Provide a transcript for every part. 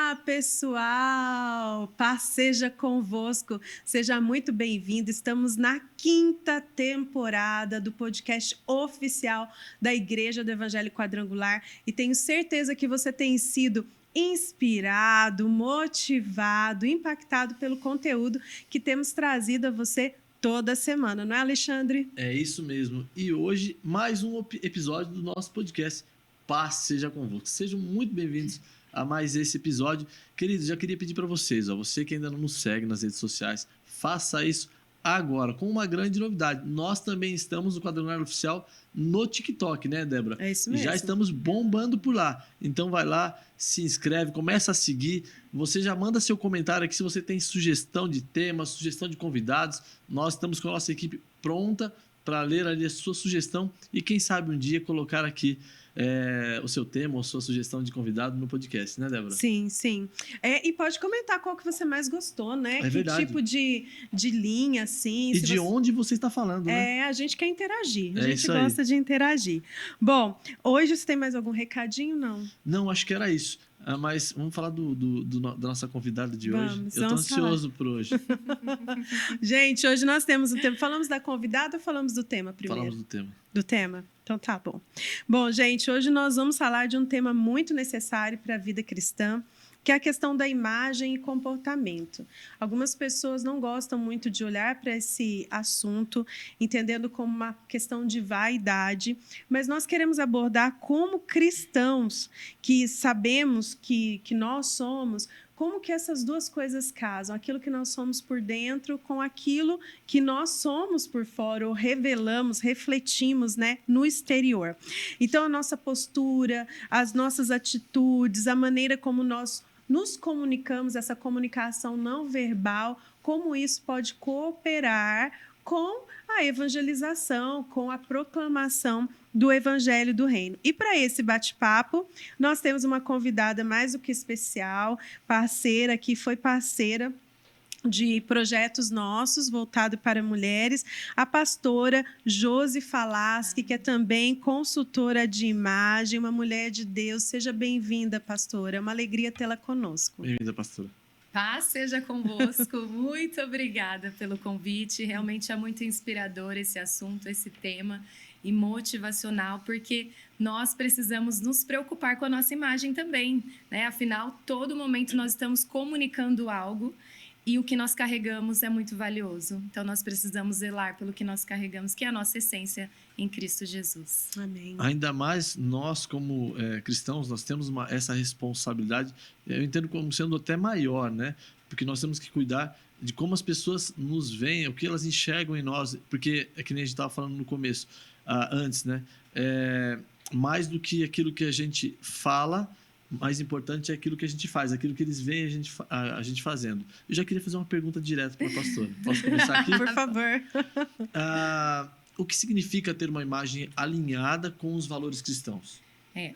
Olá, pessoal! Paz seja convosco. Seja muito bem-vindo. Estamos na 5ª temporada do podcast oficial da Igreja do Evangelho Quadrangular e tenho certeza que você tem sido inspirado, motivado, impactado pelo conteúdo que temos trazido a você toda semana, não é, Alexandre? É isso mesmo. E hoje, mais um episódio do nosso podcast Paz Seja Convosco. Sejam muito bem-vindos a mais esse episódio. Queridos, já queria pedir para vocês, você que ainda não nos segue nas redes sociais, faça isso agora, com uma grande novidade. Nós também estamos no Quadrangular Oficial no TikTok, né, Débora? É isso E mesmo. já estamos bombando por lá. Então vai lá, se inscreve, começa a seguir. Você já manda seu comentário aqui se você tem sugestão de temas, sugestão de convidados. Nós estamos com a nossa equipe pronta para ler ali a sua sugestão e quem sabe um dia colocar aqui o seu tema ou sua sugestão de convidado no podcast, né, Débora? Sim, sim. E pode comentar qual que você mais gostou, né? É que verdade. tipo de linha, assim. E de onde você está falando, né? A gente quer interagir, a É gente isso aí. gosta de interagir. Bom, hoje você tem mais algum recadinho, não? Não, acho que era isso. Mas vamos falar da nossa convidada de hoje. Eu tô ansioso por hoje. Gente, hoje nós temos o tema. Falamos da convidada ou falamos do tema primeiro? Falamos do tema. Do tema? Então tá bom. Bom, gente, hoje nós vamos falar de um tema muito necessário para a vida cristã, que é a questão da imagem e comportamento. Algumas pessoas não gostam muito de olhar para esse assunto, entendendo como uma questão de vaidade, mas nós queremos abordar como cristãos, que sabemos que nós somos, como que essas duas coisas casam, aquilo que nós somos por dentro com aquilo que nós somos por fora, ou revelamos, refletimos, né, no exterior. Então, a nossa postura, as nossas atitudes, a maneira como nós nos comunicamos, essa comunicação não verbal, como isso pode cooperar com a evangelização, com a proclamação do Evangelho do Reino. E para esse bate-papo, nós temos uma convidada mais do que especial, parceira, que foi parceira de projetos nossos voltado para mulheres, a pastora Josi Falaschi, que é também consultora de imagem, uma mulher de Deus. Seja bem-vinda, pastora. É uma alegria tê-la conosco. Bem-vinda, pastora. Paz seja convosco. Muito obrigada pelo convite. Realmente é muito inspirador esse assunto, esse tema, e motivacional, porque nós precisamos nos preocupar com a nossa imagem também, né? Afinal, todo momento nós estamos comunicando algo e o que nós carregamos é muito valioso. Então, nós precisamos zelar pelo que nós carregamos, que é a nossa essência em Cristo Jesus. Amém. Ainda mais nós, como cristãos, nós temos essa responsabilidade, eu entendo como sendo até maior, né? Porque nós temos que cuidar de como as pessoas nos veem, o que elas enxergam em nós, porque é que nem a gente estava falando no começo, antes, né? Mais do que aquilo que a gente fala, mais importante é aquilo que a gente faz, aquilo que eles veem a gente fazendo. Eu já queria fazer uma pergunta direta para a pastora. Posso começar aqui? Por favor. O que significa ter uma imagem alinhada com os valores cristãos?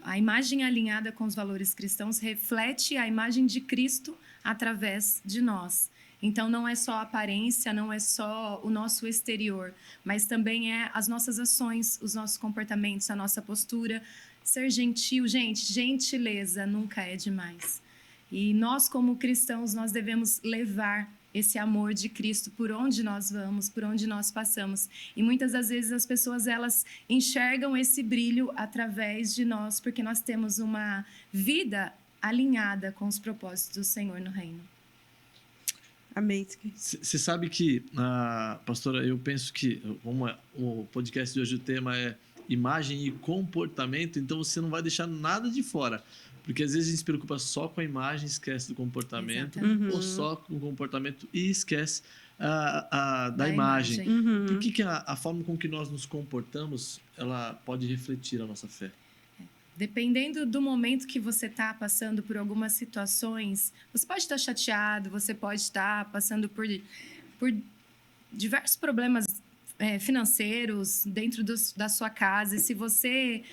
A imagem alinhada com os valores cristãos reflete a imagem de Cristo através de nós. Então, não é só a aparência, não é só o nosso exterior, mas também é as nossas ações, os nossos comportamentos, a nossa postura. Ser gentil, gente, gentileza nunca é demais. E nós, como cristãos, nós devemos levar esse amor de Cristo por onde nós vamos, por onde nós passamos. E muitas das vezes as pessoas, elas enxergam esse brilho através de nós, porque nós temos uma vida alinhada com os propósitos do Senhor no reino. Amém. Você sabe que, pastora, eu penso que como o podcast de hoje o tema é imagem e comportamento, então você não vai deixar nada de fora. Porque às vezes a gente se preocupa só com a imagem, esquece do comportamento, ou só com o comportamento e esquece da imagem. Uhum. Por que a forma com que nós nos comportamos, ela pode refletir a nossa fé? Dependendo do momento que você está passando por algumas situações, você pode estar chateado, você pode estar passando por diversos problemas financeiros dentro da sua casa. E se você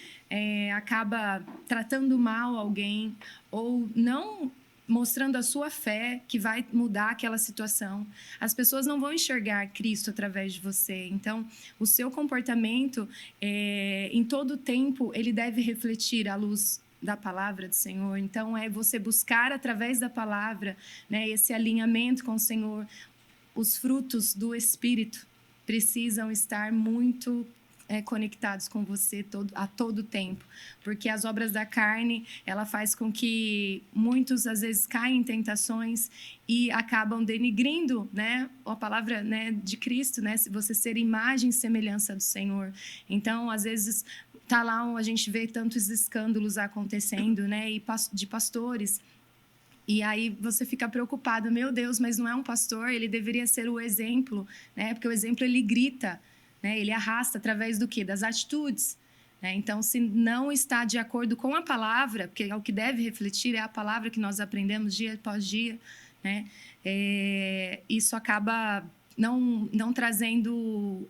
acaba tratando mal alguém ou não mostrando a sua fé que vai mudar aquela situação, as pessoas não vão enxergar Cristo através de você. Então, o seu comportamento, em todo tempo, ele deve refletir a luz da palavra do Senhor. Então, é você buscar através da palavra, né, esse alinhamento com o Senhor. Os frutos do Espírito precisam estar muito conectados com você a todo tempo, porque as obras da carne, ela faz com que muitos às vezes caem em tentações e acabam denigrindo, né, a palavra, né, de Cristo, né, você ser imagem e semelhança do Senhor. Então, às vezes tá lá, a gente vê tantos escândalos acontecendo, né, e de pastores. E aí você fica preocupado, meu Deus, mas não é um pastor, ele deveria ser o exemplo, né? Porque o exemplo ele grita, né? Ele arrasta através do quê? Das atitudes, né? Então, se não está de acordo com a palavra, porque é o que deve refletir, é a palavra que nós aprendemos dia após dia, né? Isso acaba não trazendo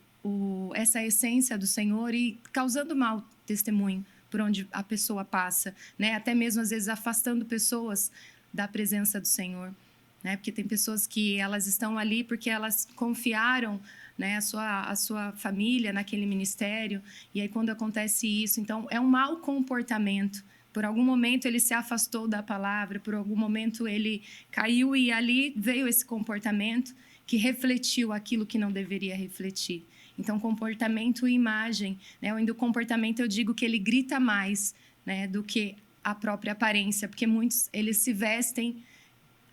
essa essência do Senhor e causando mau testemunho por onde a pessoa passa, né? Até mesmo às vezes afastando pessoas da presença do Senhor, né? Porque tem pessoas que elas estão ali porque elas confiaram, né, a sua família naquele ministério, e aí quando acontece isso, então é um mau comportamento. Por algum momento ele se afastou da palavra, por algum momento ele caiu e ali veio esse comportamento que refletiu aquilo que não deveria refletir. Então, comportamento e imagem, né? Ainda o comportamento eu digo que ele grita mais, né, do que a própria aparência, porque muitos eles se vestem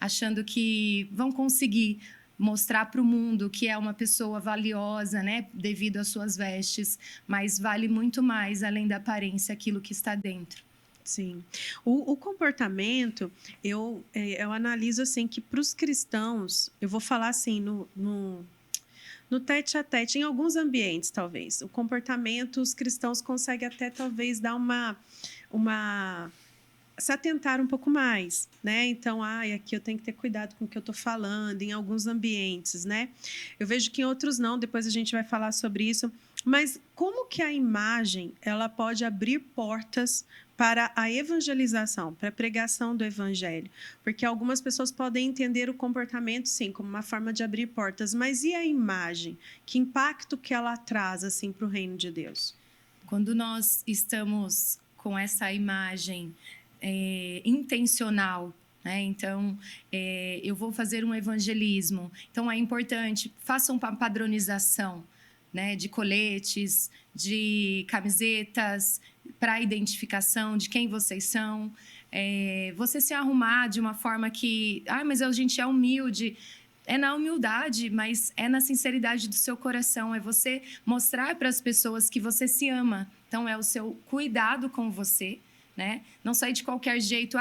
achando que vão conseguir mostrar para o mundo que é uma pessoa valiosa, né, devido às suas vestes, mas vale muito mais além da aparência aquilo que está dentro. Sim. O comportamento, eu analiso assim que para os cristãos, eu vou falar assim, no tete a tete, em alguns ambientes, talvez, o comportamento, os cristãos conseguem até talvez dar se atentar um pouco mais, né? Então, aqui eu tenho que ter cuidado com o que eu estou falando, em alguns ambientes, né? Eu vejo que em outros não, depois a gente vai falar sobre isso. Mas como que a imagem, ela pode abrir portas para a evangelização, para a pregação do evangelho? Porque algumas pessoas podem entender o comportamento, sim, como uma forma de abrir portas, mas e a imagem? Que impacto que ela traz, assim, para o reino de Deus? Quando nós estamos com essa imagem intencional, né? Então, eu vou fazer um evangelismo. Então, é importante, façam uma padronização, né, de coletes, de camisetas, para identificação de quem vocês são. Você se arrumar de uma forma que... mas a gente é humilde. É na humildade, mas é na sinceridade do seu coração. É você mostrar para as pessoas que você se ama. Então, é o seu cuidado com você, né? Não sair de qualquer jeito.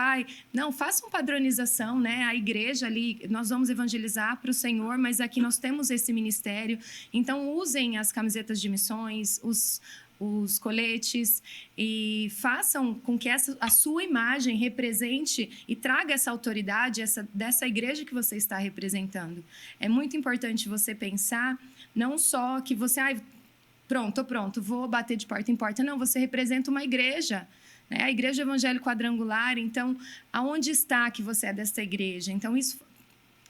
Não, faça uma padronização, né? A igreja ali, nós vamos evangelizar para o Senhor, mas aqui nós temos esse ministério. Então, usem as camisetas de missões, os coletes, e façam com que a sua imagem represente e traga essa autoridade dessa igreja que você está representando. É muito importante você pensar, não só que você... pronto, vou bater de porta em porta. Não, você representa uma igreja, né? A Igreja Evangélica Quadrangular. Então, aonde está que você é dessa igreja? Então, isso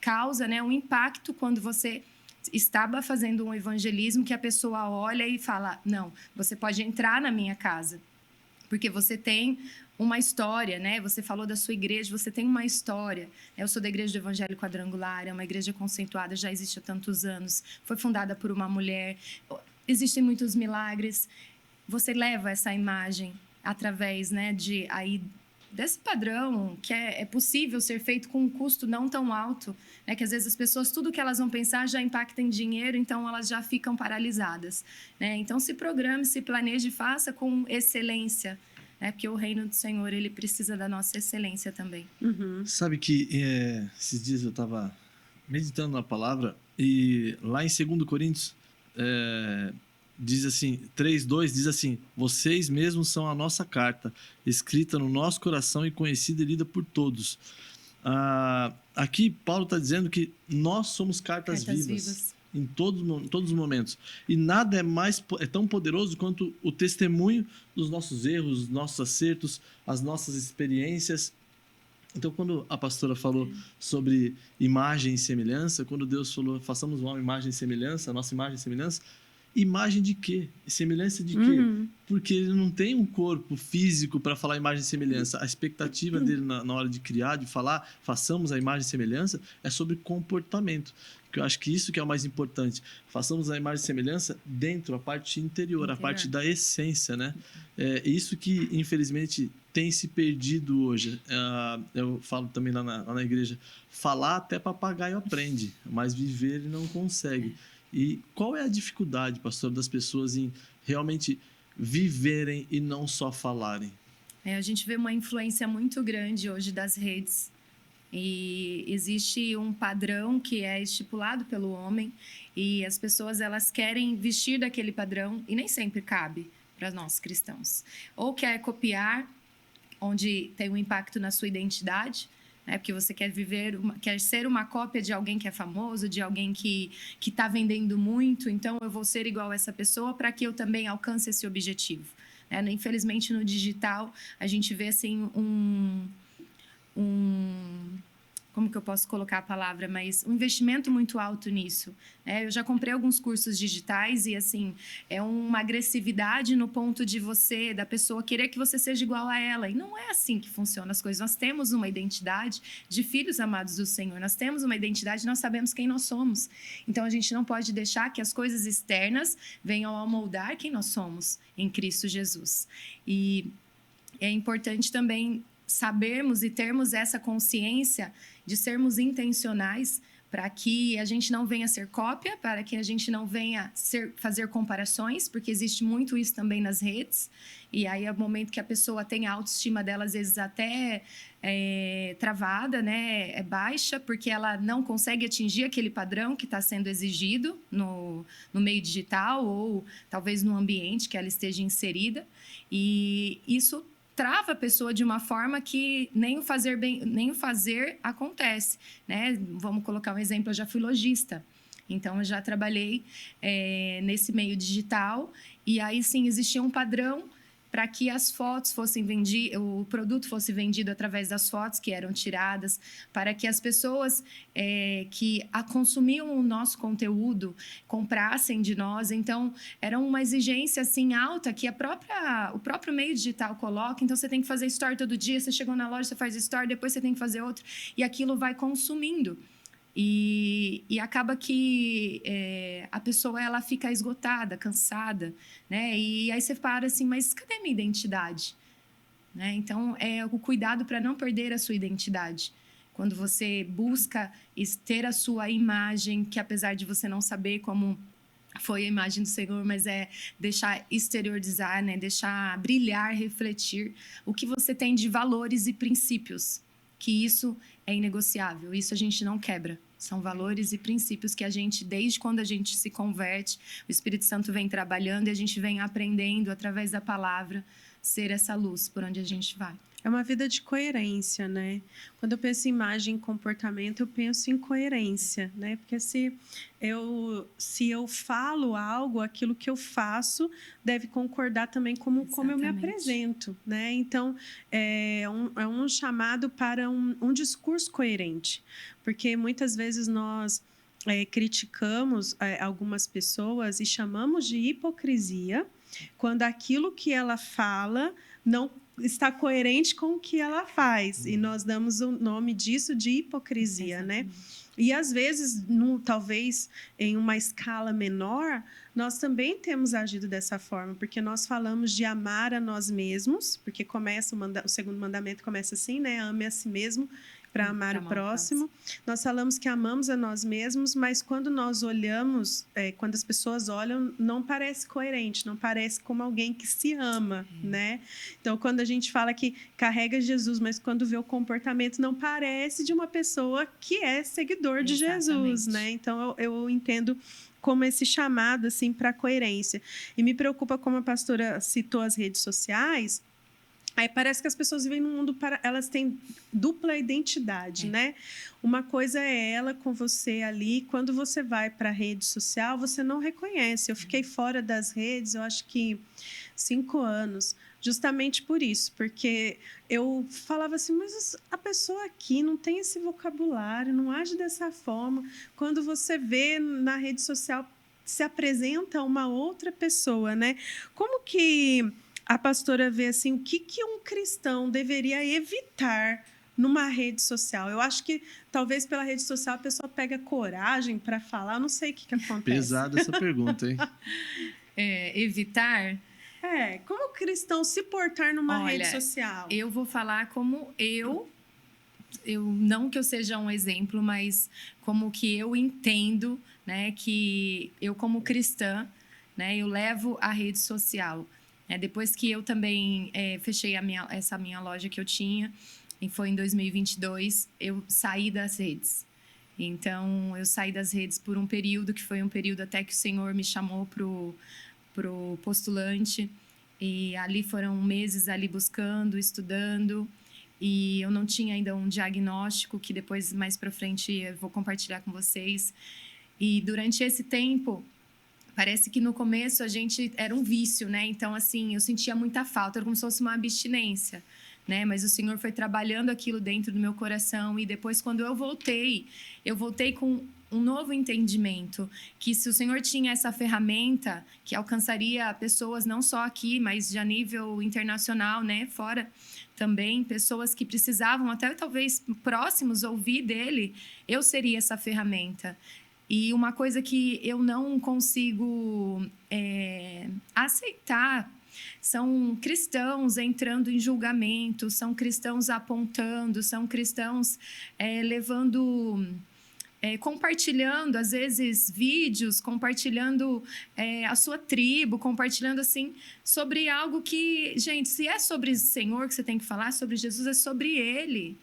causa, né, um impacto quando você estava fazendo um evangelismo, que a pessoa olha e fala, não, você pode entrar na minha casa, porque você tem uma história, né? Você falou da sua igreja, você tem uma história. Eu sou da Igreja do Evangelho Quadrangular, é uma igreja conceituada, já existe há tantos anos, foi fundada por uma mulher, existem muitos milagres. Você leva essa imagem através, né, desse padrão que é possível ser feito com um custo não tão alto, né, que às vezes as pessoas, tudo que elas vão pensar já impacta em dinheiro, então elas já ficam paralisadas, né? Então, se programe, se planeje, faça com excelência, né? Porque o reino do Senhor, ele precisa da nossa excelência também. Uhum. Sabe que esses dias eu estava meditando na palavra, e lá em 2 Coríntios diz assim, 3:2 diz assim: vocês mesmos são a nossa carta, escrita no nosso coração e conhecida e lida por todos. Aqui Paulo está dizendo que nós somos cartas vivas em todos os momentos, e nada é tão poderoso quanto o testemunho dos nossos erros, dos nossos acertos, as nossas experiências. Então, quando a pastora falou sobre imagem e semelhança, quando Deus falou, façamos uma imagem e semelhança, a nossa imagem e semelhança, Imagem de quê? Semelhança de quê? Porque ele não tem um corpo físico para falar imagem e semelhança. A expectativa dele na hora de criar, de falar, façamos a imagem e semelhança, é sobre comportamento. Porque eu acho que isso que é o mais importante. Façamos a imagem e semelhança dentro, a parte interior. A parte da essência, né? É isso que, infelizmente, tem se perdido hoje. Eu falo também lá na igreja, falar até papagaio aprende, mas viver ele não consegue. E qual é a dificuldade, pastor, das pessoas em realmente viverem e não só falarem? A gente vê uma influência muito grande hoje das redes. E existe um padrão que é estipulado pelo homem e as pessoas elas querem vestir daquele padrão e nem sempre cabe para nós cristãos. Ou quer copiar, onde tem um impacto na sua identidade, porque você quer quer ser uma cópia de alguém que é famoso, de alguém que está vendendo muito, então eu vou ser igual a essa pessoa para que eu também alcance esse objetivo. Infelizmente, no digital, a gente vê assim como que eu posso colocar a palavra, mas um investimento muito alto nisso. Eu já comprei alguns cursos digitais e, assim, é uma agressividade no ponto de da pessoa querer que você seja igual a ela. E não é assim que funcionam as coisas. Nós temos uma identidade de filhos amados do Senhor. Nós temos uma identidade, nós sabemos quem nós somos. Então, a gente não pode deixar que as coisas externas venham a moldar quem nós somos em Cristo Jesus. E é importante também sabermos e termos essa consciência de sermos intencionais para que a gente não venha ser cópia, para que a gente não venha fazer comparações, porque existe muito isso também nas redes. E aí é o momento que a pessoa tem a autoestima dela, às vezes até travada, né? É baixa, porque ela não consegue atingir aquele padrão que está sendo exigido no meio digital ou talvez no ambiente que ela esteja inserida. E isso trava a pessoa de uma forma que nem o fazer acontece, né? Vamos colocar um exemplo, eu já fui lojista, então eu já trabalhei nesse meio digital e aí sim existia um padrão para que as fotos fossem vendidas, o produto fosse vendido através das fotos que eram tiradas, para que as pessoas que consumiam o nosso conteúdo comprassem de nós. Então, era uma exigência assim alta que o próprio meio digital coloca. Então, você tem que fazer story todo dia, você chegou na loja, você faz story, depois você tem que fazer outro, e aquilo vai consumindo. E acaba que a pessoa ela fica esgotada, cansada, né? E aí você para assim, mas cadê a minha identidade? Né? Então, é o cuidado para não perder a sua identidade. Quando você busca ter a sua imagem, que apesar de você não saber como foi a imagem do Senhor, mas é deixar exteriorizar, né? Deixar brilhar, refletir o que você tem de valores e princípios, que isso é inegociável, isso a gente não quebra. São valores e princípios que a gente, desde quando a gente se converte, o Espírito Santo vem trabalhando e a gente vem aprendendo, através da palavra, ser essa luz por onde a gente vai. É uma vida de coerência, né? Quando eu penso em imagem e comportamento, eu penso em coerência, né? Porque se eu falo algo, aquilo que eu faço deve concordar também como eu me apresento, né? Então, é um chamado para um discurso coerente. Porque muitas vezes nós criticamos algumas pessoas e chamamos de hipocrisia quando aquilo que ela fala não está coerente com o que ela faz. E nós damos o nome disso de hipocrisia, né? E, às vezes, talvez em uma escala menor, nós também temos agido dessa forma, porque nós falamos de amar a nós mesmos, porque o segundo mandamento começa assim, né? Ame a si mesmo para amar o próximo. Nós falamos que amamos a nós mesmos, mas quando nós olhamos, quando as pessoas olham, não parece coerente, não parece como alguém que se ama, né? Então, quando a gente fala que carrega Jesus, mas quando vê o comportamento, não parece de uma pessoa que é seguidor de Jesus, né? Então, eu entendo como esse chamado assim, para coerência. E me preocupa, como a pastora citou as redes sociais. Aí parece que as pessoas vivem num mundo elas têm dupla identidade, né? Uma coisa é ela com você ali, quando você vai para a rede social, você não reconhece. Eu fiquei fora das redes, eu acho que 5 anos, justamente por isso, porque eu falava assim, mas a pessoa aqui não tem esse vocabulário, não age dessa forma. Quando você vê na rede social, se apresenta uma outra pessoa, né? Como que a pastora vê assim, o que um cristão deveria evitar numa rede social? Eu acho que talvez pela rede social a pessoa pega coragem para falar, eu não sei o que acontece. Pesada essa pergunta, hein? Evitar. Como o cristão se portar numa Olha, rede social? Eu vou falar como eu não que eu seja um exemplo, mas como que eu entendo, né, que eu como cristã, né, eu levo a rede social. Depois que eu também fechei essa minha loja que eu tinha, e foi em 2022, eu saí das redes. Então, eu saí das redes por um período, que foi um período até que o Senhor me chamou pro postulante. E ali foram meses ali buscando, estudando. E eu não tinha ainda um diagnóstico, que depois, mais para frente, eu vou compartilhar com vocês. E durante esse tempo, parece que no começo a gente era um vício, né? Então, assim, eu sentia muita falta, era como se fosse uma abstinência, né? Mas o Senhor foi trabalhando aquilo dentro do meu coração. E depois, quando eu voltei com um novo entendimento, que se o Senhor tinha essa ferramenta que alcançaria pessoas não só aqui, mas de a nível internacional, né? Fora também, pessoas que precisavam, até talvez próximos, ouvir dele, eu seria essa ferramenta. E uma coisa que eu não consigo aceitar são cristãos entrando em julgamento, são cristãos apontando, são cristãos levando... compartilhando, às vezes, vídeos, compartilhando a sua tribo, compartilhando, assim, sobre algo que... Gente, se é sobre o Senhor que você tem que falar, sobre Jesus, é sobre Ele.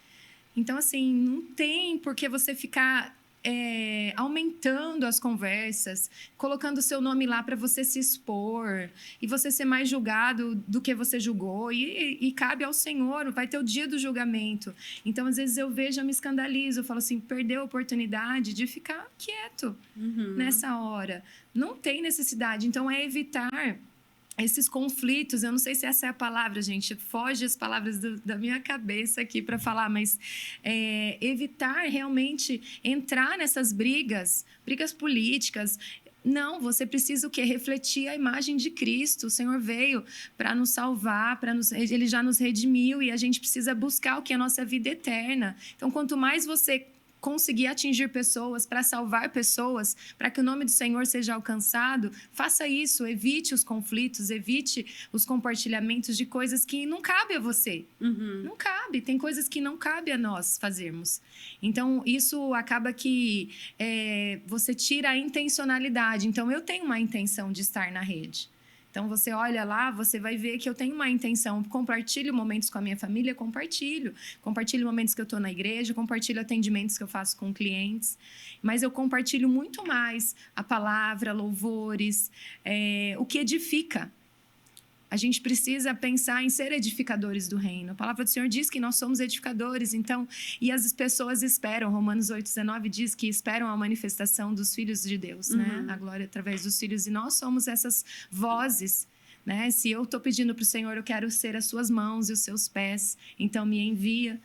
Então, assim, não tem por que você ficar aumentando as conversas, colocando o seu nome lá para você se expor e você ser mais julgado do que você julgou. E cabe ao Senhor, vai ter o dia do julgamento. Então, às vezes, eu vejo, eu me escandalizo, eu falo assim, perdeu a oportunidade de ficar quieto nessa hora. Não tem necessidade. Então, é evitar esses conflitos. Eu não sei se essa é a palavra, gente, foge as palavras da minha cabeça aqui para falar, mas evitar realmente entrar nessas brigas políticas. Não, você precisa o quê? Refletir a imagem de Cristo. O Senhor veio para nos salvar, Ele já nos redimiu e a gente precisa buscar o que é a nossa vida eterna. Então, quanto mais você conseguir atingir pessoas, para salvar pessoas, para que o nome do Senhor seja alcançado, faça isso, evite os conflitos, evite os compartilhamentos de coisas que não cabe a você. Não cabe, tem coisas que não cabe a nós fazermos. Então, isso acaba que você tira a intencionalidade. Então, eu tenho uma intenção de estar na rede. Então, você olha lá, você vai ver que eu tenho uma intenção. Compartilho momentos com a minha família, compartilho momentos que eu estou na igreja, compartilho atendimentos que eu faço com clientes. Mas eu compartilho muito mais a palavra, louvores, o que edifica. A gente precisa pensar em ser edificadores do reino. A palavra do Senhor diz que nós somos edificadores, então, e as pessoas esperam. Romanos 8,19 diz que esperam a manifestação dos filhos de Deus, né? A glória através dos filhos. E nós somos essas vozes, né? Se eu estou pedindo para o Senhor, eu quero ser as suas mãos e os seus pés, então me envia.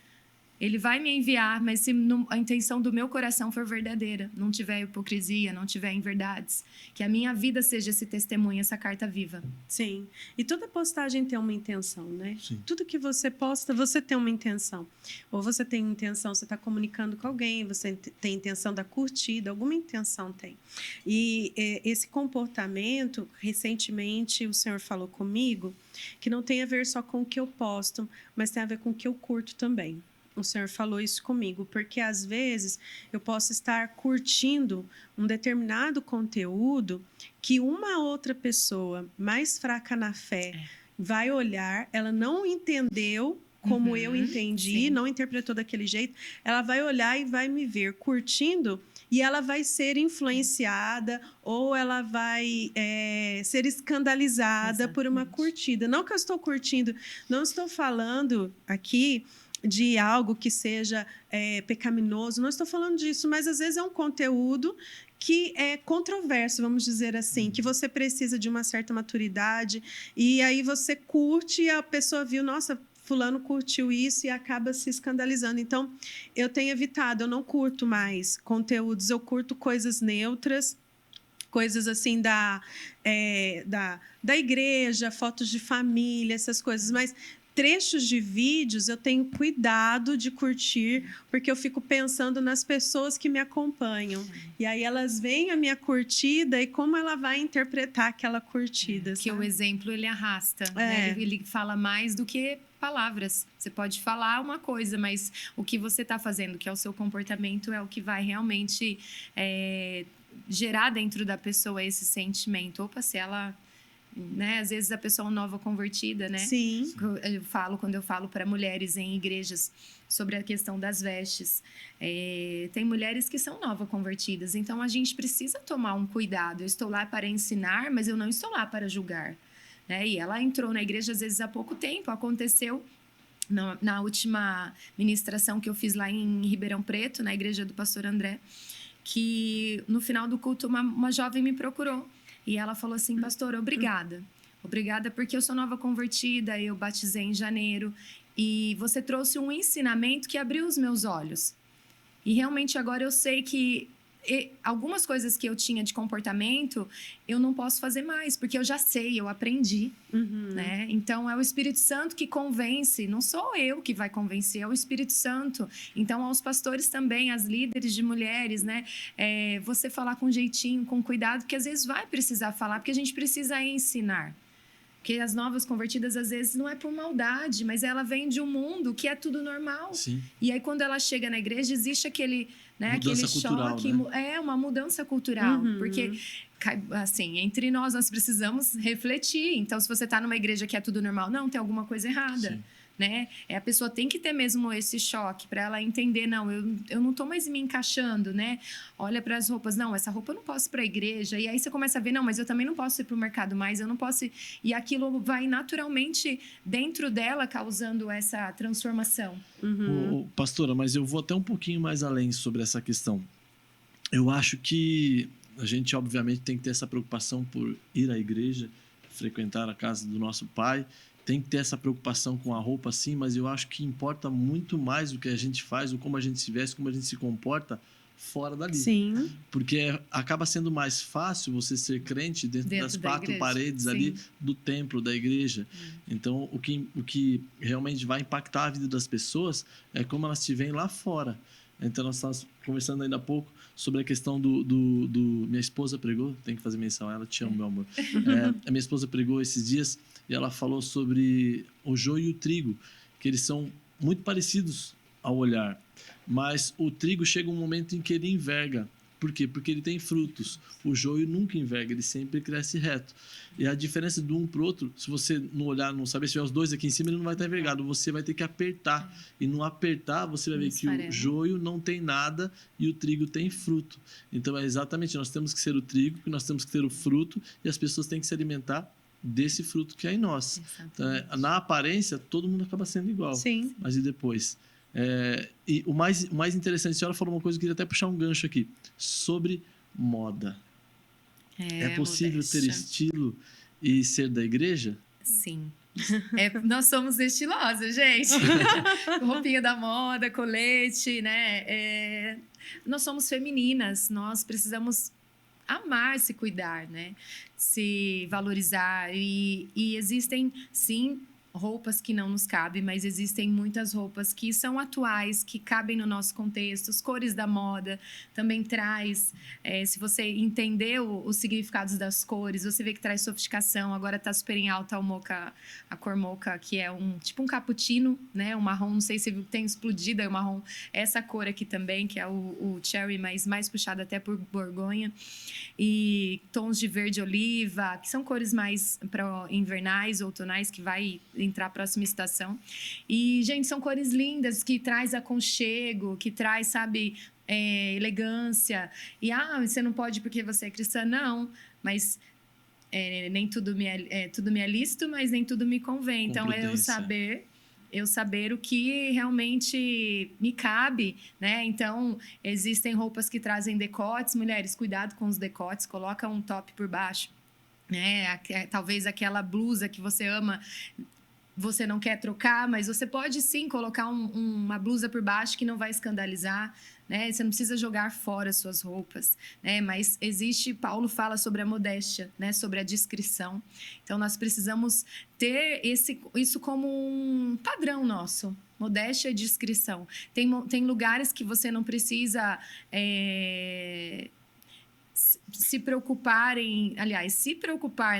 Ele vai me enviar, mas se a intenção do meu coração for verdadeira, não tiver hipocrisia, não tiver inverdades, que a minha vida seja esse testemunho, essa carta viva. Sim. E toda postagem tem uma intenção, né? Sim. Tudo que você posta, você tem uma intenção. Ou você tem intenção, você está comunicando com alguém, você tem intenção da curtida, alguma intenção tem. E esse comportamento, recentemente o Senhor falou comigo, que não tem a ver só com o que eu posto, mas tem a ver com o que eu curto também. O Senhor falou isso comigo, porque às vezes eu posso estar curtindo um determinado conteúdo que uma outra pessoa mais fraca na fé vai olhar, ela não entendeu como eu entendi, não interpretou daquele jeito, ela vai olhar e vai me ver curtindo e ela vai ser influenciada ou ela vai ser escandalizada por uma curtida. Não que eu estou curtindo, não estou falando aqui de algo que seja pecaminoso, não estou falando disso, mas às vezes é um conteúdo que é controverso, vamos dizer assim, que você precisa de uma certa maturidade, e aí você curte e a pessoa viu, nossa, fulano curtiu isso e acaba se escandalizando. Então, eu tenho evitado, eu não curto mais conteúdos, eu curto coisas neutras, coisas assim da igreja, fotos de família, essas coisas, mas trechos de vídeos eu tenho cuidado de curtir, porque eu fico pensando nas pessoas que me acompanham. E aí elas veem a minha curtida e como ela vai interpretar aquela curtida. Que o exemplo, ele arrasta, né? Ele fala mais do que palavras. Você pode falar uma coisa, mas o que você está fazendo, que é o seu comportamento, é o que vai realmente gerar dentro da pessoa esse sentimento. Opa, se ela... Né? Às vezes a pessoa é nova convertida, né? Sim. Quando eu falo para mulheres em igrejas sobre a questão das vestes, tem mulheres que são nova convertidas, então a gente precisa tomar um cuidado. Eu estou lá para ensinar, mas eu não estou lá para julgar, né? E ela entrou na igreja às vezes há pouco tempo. Aconteceu na última ministração que eu fiz lá em Ribeirão Preto, na igreja do pastor André, que no final do culto uma jovem me procurou. E ela falou assim: pastor, obrigada. Obrigada porque eu sou nova convertida, eu batizei em janeiro. E você trouxe um ensinamento que abriu os meus olhos. E realmente agora eu sei que algumas coisas que eu tinha de comportamento, eu não posso fazer mais, porque eu já sei, eu aprendi. Né? Então, é o Espírito Santo que convence, não sou eu que vai convencer, é o Espírito Santo. Então, aos pastores também, às líderes de mulheres, né? Você falar com jeitinho, com cuidado, que às vezes vai precisar falar, porque a gente precisa ensinar. Porque as novas convertidas, às vezes, não é por maldade, mas ela vem de um mundo que é tudo normal. Sim. E aí, quando ela chega na igreja, existe aquele cultural, choque, né? uma mudança cultural. Porque, assim, entre nós precisamos refletir. Então, se você está numa igreja que é tudo normal, não, tem alguma coisa errada. Sim. Né? A pessoa tem que ter mesmo esse choque para ela entender, não, eu não estou mais me encaixando, né? Olha para as roupas, não, essa roupa eu não posso ir para a igreja. E aí você começa a ver, não, mas eu também não posso ir para o mercado mais, eu não posso ir. E aquilo vai naturalmente dentro dela causando essa transformação. Pastora, mas eu vou até um pouquinho mais além sobre essa questão. Eu acho que a gente, obviamente, tem que ter essa preocupação por ir à igreja, frequentar a casa do nosso Pai. Tem que ter essa preocupação com a roupa, sim, mas eu acho que importa muito mais o que a gente faz, o como a gente se veste, como a gente se comporta fora dali. Sim. Porque acaba sendo mais fácil você ser crente dentro das quatro paredes ali do templo, da igreja. Então, o que realmente vai impactar a vida das pessoas é como elas te veem lá fora. Então, nós estávamos conversando ainda há pouco sobre a questão do... Minha esposa pregou, tem que fazer menção a ela, te amo, meu amor. A minha esposa pregou esses dias e ela falou sobre o joio e o trigo, que eles são muito parecidos ao olhar. Mas o trigo chega um momento em que ele enverga. Por quê? Porque ele tem frutos. O joio nunca enverga, ele sempre cresce reto. E a diferença de um para o outro, se você não olhar, não saber, se tiver os dois aqui em cima, ele não vai estar envergado. Você vai ter que apertar. E no apertar, você vai ver que o joio não tem nada e o trigo tem fruto. Então, é exatamente, nós temos que ser o trigo, nós temos que ter o fruto, e as pessoas têm que se alimentar desse fruto que é em nós. Então, na aparência, todo mundo acaba sendo igual. Sim. Mas e depois? E o mais interessante, a senhora falou uma coisa que eu queria até puxar um gancho aqui, sobre moda. É possível ter estilo e ser da igreja? Sim. Nós somos estilosos, gente. Roupinha da moda, colete, né? Nós somos femininas, nós precisamos amar, se cuidar, né? Se valorizar. E existem, sim, roupas que não nos cabem, mas existem muitas roupas que são atuais, que cabem no nosso contexto. As cores da moda também traz, se você entender os significados das cores, você vê que traz sofisticação. Agora está super em alta a cor mocha, que é tipo um cappuccino, né? O marrom, não sei se tem explodido aí o marrom. Essa cor aqui também, que é o cherry, mas mais puxado até por borgonha. E tons de verde oliva, que são cores mais invernais, outonais, que vai entrar a próxima estação. E, gente, são cores lindas, que traz aconchego, que traz, sabe, elegância. E, você não pode porque você é cristã? Não, mas nem tudo me é lícito, mas nem tudo me convém. Então, eu saber o que realmente me cabe, né? Então, existem roupas que trazem decotes. Mulheres, cuidado com os decotes, coloca um top por baixo, né? Talvez aquela blusa que você ama você não quer trocar, mas você pode sim colocar uma blusa por baixo que não vai escandalizar, né? Você não precisa jogar fora suas roupas, né? Mas Paulo fala sobre a modéstia, né? Sobre a discrição. Então, nós precisamos ter isso como um padrão nosso. Modéstia e discrição. Tem lugares que você não precisa se preocupar,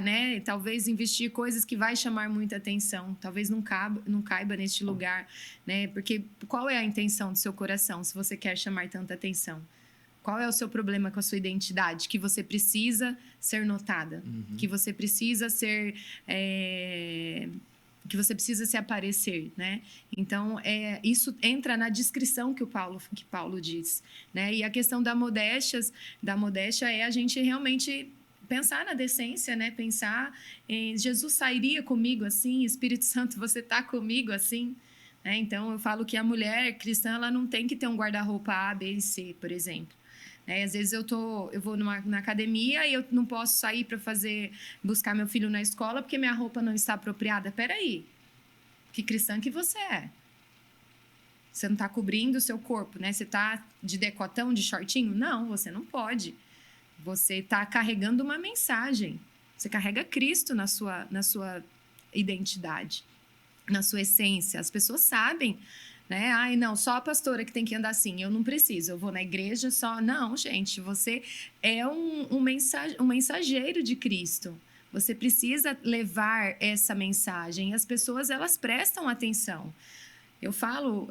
né? Talvez investir coisas que vai chamar muita atenção. Talvez não caiba neste lugar, né? Porque qual é a intenção do seu coração se você quer chamar tanta atenção? Qual é o seu problema com a sua identidade? Que você precisa ser notada, que você precisa ser... que você precisa se aparecer, né? Então, isso entra na descrição que Paulo diz, né? E a questão da modéstia é a gente realmente pensar na decência, né? Pensar em Jesus sairia comigo assim, Espírito Santo, você tá comigo assim, né? Então, eu falo que a mulher cristã, ela não tem que ter um guarda-roupa A, B e C, por exemplo. Às vezes eu vou na academia e eu não posso sair para buscar meu filho na escola porque minha roupa não está apropriada. Peraí, que cristã que você é? Você não está cobrindo o seu corpo, né? Você está de decotão, de shortinho? Não, você não pode. Você está carregando uma mensagem. Você carrega Cristo na sua identidade, na sua essência. As pessoas sabem, né? Ai, não, só a pastora que tem que andar assim. Eu não preciso, eu vou na igreja só. Não, gente, você é um mensageiro de Cristo. Você precisa levar essa mensagem. As pessoas, elas prestam atenção. Eu falo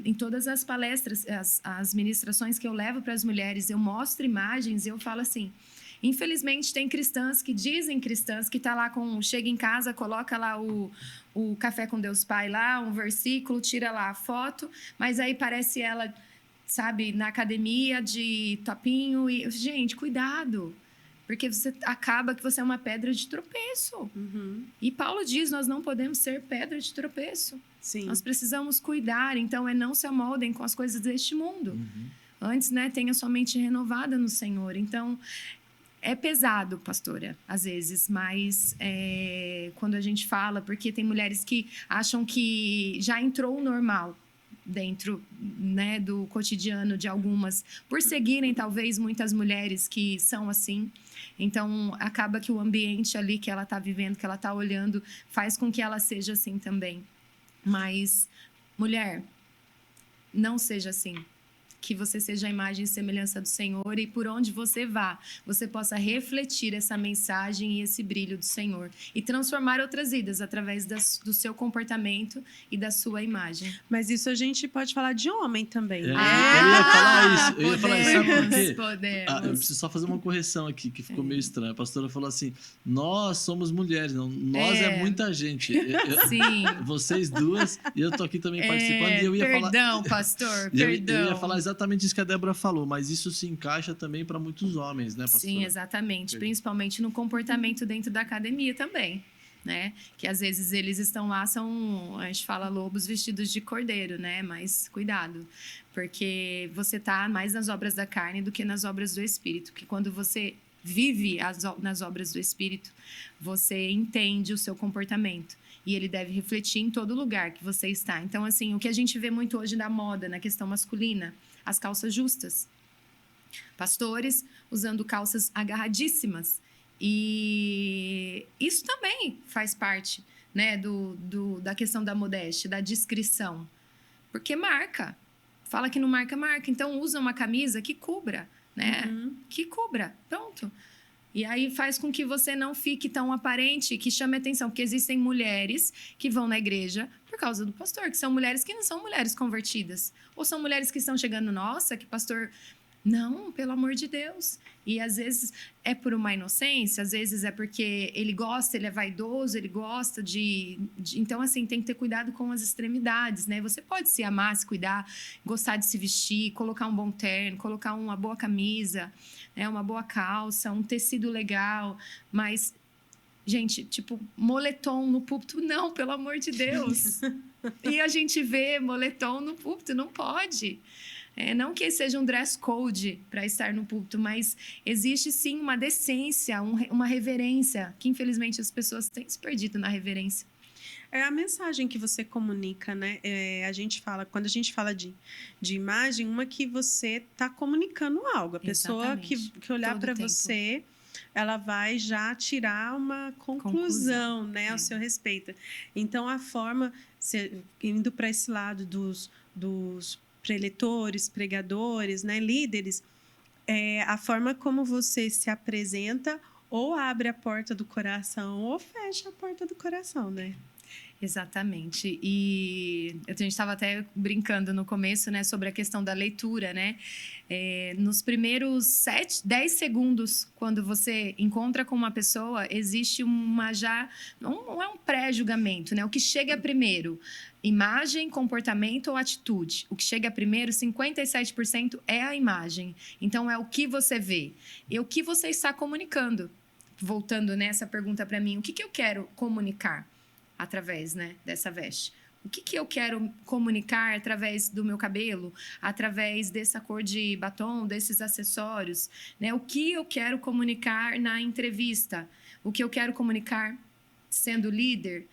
em todas as palestras, as ministrações que eu levo para as mulheres, eu mostro imagens e eu falo assim... Infelizmente, tem cristãs que dizem cristãs que tá lá chega em casa, coloca lá o Café com Deus Pai lá, um versículo, tira lá a foto, mas aí parece ela, sabe, na academia de topinho. E, gente, cuidado, porque acaba que você é uma pedra de tropeço. E Paulo diz, nós não podemos ser pedra de tropeço. Sim. Nós precisamos cuidar, então não se amoldem com as coisas deste mundo. Antes, né, tenha sua mente renovada no Senhor. Então... É pesado, pastora, às vezes, mas quando a gente fala, porque tem mulheres que acham que já entrou o normal dentro, né, do cotidiano de algumas, por seguirem talvez muitas mulheres que são assim. Então, acaba que o ambiente ali que ela está vivendo, que ela está olhando, faz com que ela seja assim também. Mas, mulher, não seja assim. Que você seja a imagem e semelhança do Senhor e por onde você vá, você possa refletir essa mensagem e esse brilho do Senhor e transformar outras vidas através do seu comportamento e da sua imagem. Mas isso a gente pode falar de homem também. Eu ia falar isso. Eu ia falar isso, sabe por quê? Podemos. Eu preciso só fazer uma correção aqui, que ficou meio estranho. A pastora falou assim, nós somos mulheres, não, nós é muita gente. Sim. Vocês duas, e eu tô aqui também participando. E eu ia perdão, pastor, perdão. Eu ia falar exatamente isso que a Débora falou, mas isso se encaixa também para muitos homens, né, pastora? Sim, exatamente. Principalmente no comportamento dentro da academia também, né? Que às vezes eles estão lá, a gente fala lobos vestidos de cordeiro, né? Mas cuidado, porque você tá mais nas obras da carne do que nas obras do Espírito. Que quando você vive nas obras do Espírito, você entende o seu comportamento. E ele deve refletir em todo lugar que você está. Então, assim, o que a gente vê muito hoje na moda, na questão masculina, as calças justas. Pastores usando calças agarradíssimas. E isso também faz parte, né, da questão da modéstia, da discrição. Porque marca. Fala que não marca, marca. Então, usa uma camisa que cubra, né? Que cubra. Pronto. E aí faz com que você não fique tão aparente, que chame atenção. Porque existem mulheres que vão na igreja por causa do pastor, que são mulheres que não são mulheres convertidas. Ou são mulheres que estão chegando, nossa, que pastor... Não, pelo amor de Deus. E às vezes é por uma inocência, às vezes é porque ele gosta, ele é vaidoso, ele gosta de... Então, assim, tem que ter cuidado com as extremidades, né? Você pode se amar, se cuidar, gostar de se vestir, colocar um bom terno, colocar uma boa camisa, né? Uma boa calça, um tecido legal, mas... Gente, tipo, moletom no púlpito, não, pelo amor de Deus. E a gente vê moletom no púlpito, não pode. Não que seja um dress code para estar no púlpito, mas existe sim uma decência, uma reverência, que infelizmente as pessoas têm se perdido na reverência. É a mensagem que você comunica, né? A gente fala, quando a gente fala de imagem, uma que você está comunicando algo. A pessoa que olhar Todo para tempo. você, ela vai já tirar uma conclusão, né, ao seu respeito. Então, a forma, indo para esse lado dos preletores, pregadores, né, líderes, a forma como você se apresenta ou abre a porta do coração ou fecha a porta do coração, né? Exatamente. E a gente estava até brincando no começo, né, sobre a questão da leitura, né? Nos primeiros 10 segundos, quando você encontra com uma pessoa, existe não é um pré-julgamento, né? O que chega primeiro, imagem, comportamento ou atitude. O que chega primeiro, 57% é a imagem. Então, é o que você vê. E o que você está comunicando. Voltando nessa pergunta para mim, o que eu quero comunicar através, né, dessa veste? O que eu quero comunicar através do meu cabelo, através dessa cor de batom, desses acessórios, né? O que eu quero comunicar na entrevista? O que eu quero comunicar sendo líder?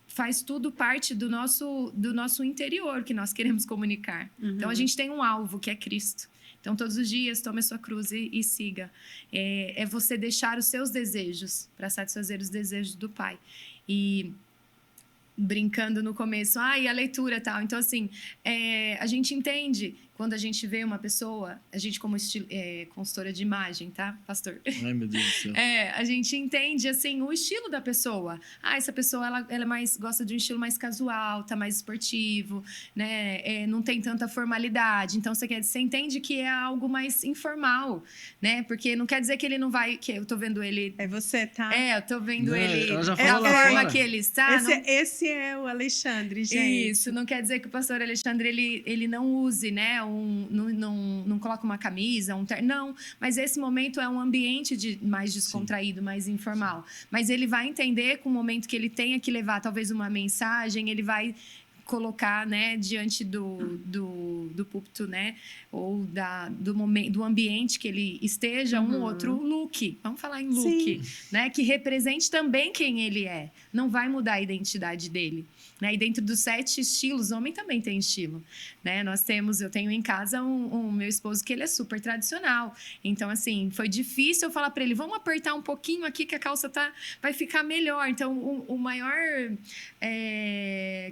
Faz tudo parte do nosso interior que nós queremos comunicar. Uhum. Então, a gente tem um alvo, que é Cristo. Então, todos os dias, tome a sua cruz e siga. É você deixar os seus desejos para satisfazer os desejos do Pai. E brincando no começo, e a leitura e tal. Então, assim, a gente entende quando a gente vê uma pessoa, a gente como consultora de imagem, tá, pastor? Ai, meu Deus do céu. A gente entende, assim, o estilo da pessoa. Essa pessoa, ela gosta de um estilo mais casual, tá mais esportivo, né? Não tem tanta formalidade. Então, você entende que é algo mais informal, né? Porque não quer dizer que ele não vai... que eu tô vendo ele... É você, tá? Eu tô vendo ele... Ela já É a falou lá forma fora. que ele está. Esse é o Alexandre, gente. Isso, não quer dizer que o pastor Alexandre, ele não use, né? Não coloca uma camisa, não, mas esse momento é um ambiente mais descontraído, mais informal. Mas ele vai entender com o momento que ele tenha que levar talvez uma mensagem, ele vai colocar, né, diante do púlpito, né, ou do ambiente que ele esteja, um outro look. Vamos falar em look, né, que represente também quem ele é. Não vai mudar a identidade dele. Né? E dentro dos 7 estilos, homem também tem estilo, né? Eu tenho em casa um meu esposo que ele é super tradicional. Então, assim, foi difícil eu falar para ele, vamos apertar um pouquinho aqui que a calça vai ficar melhor. Então, o maior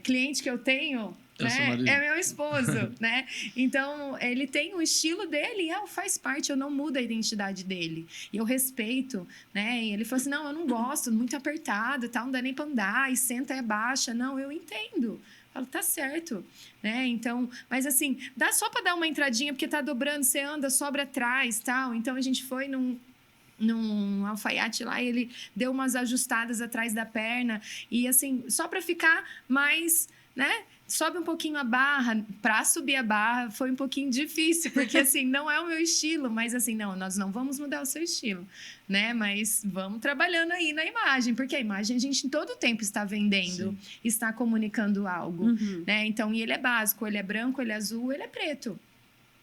cliente que eu tenho... né? É meu esposo, né? Então, ele tem o estilo dele e faz parte, eu não mudo a identidade dele. E eu respeito, né? E ele falou assim, não, eu não gosto, muito apertado, tal, não dá nem pra andar, e senta e abaixa. Não, eu entendo. Eu falo, tá certo, né? Então, mas assim, dá só pra dar uma entradinha, porque tá dobrando, você anda, sobra atrás, tal. Então, a gente foi num alfaiate lá, e ele deu umas ajustadas atrás da perna, e assim, só pra ficar mais, né? Sobe um pouquinho a barra. Para subir a barra foi um pouquinho difícil, porque assim, não é o meu estilo, mas assim, não, nós não vamos mudar o seu estilo, né? Mas vamos trabalhando aí na imagem, porque a imagem a gente em todo tempo está vendendo, está comunicando algo, né? Então, e ele é básico, ele é branco, ele é azul, ele é preto.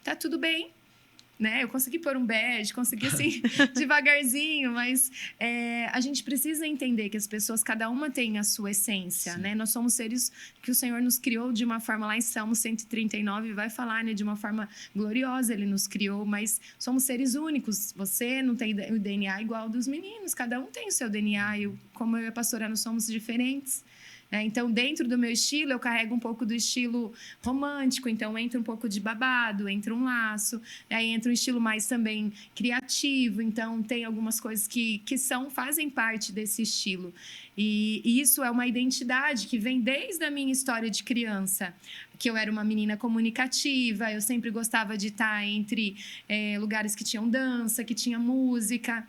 Tá tudo bem. Né? Eu consegui pôr um bege, consegui assim, devagarzinho, mas a gente precisa entender que as pessoas, cada uma tem a sua essência, né? Nós somos seres que o Senhor nos criou de uma forma, lá em Salmo 139 vai falar, né? De uma forma gloriosa Ele nos criou, mas somos seres únicos. Você não tem o DNA igual ao dos meninos, cada um tem o seu DNA, como eu e a pastora, nós somos diferentes. Então, dentro do meu estilo, eu carrego um pouco do estilo romântico. Então, entra um pouco de babado, entra um laço. Aí entra um estilo mais também criativo. Então, tem algumas coisas que fazem parte desse estilo. E isso é uma identidade que vem desde a minha história de criança. Que eu era uma menina comunicativa. Eu sempre gostava de estar entre lugares que tinham dança, que tinha música.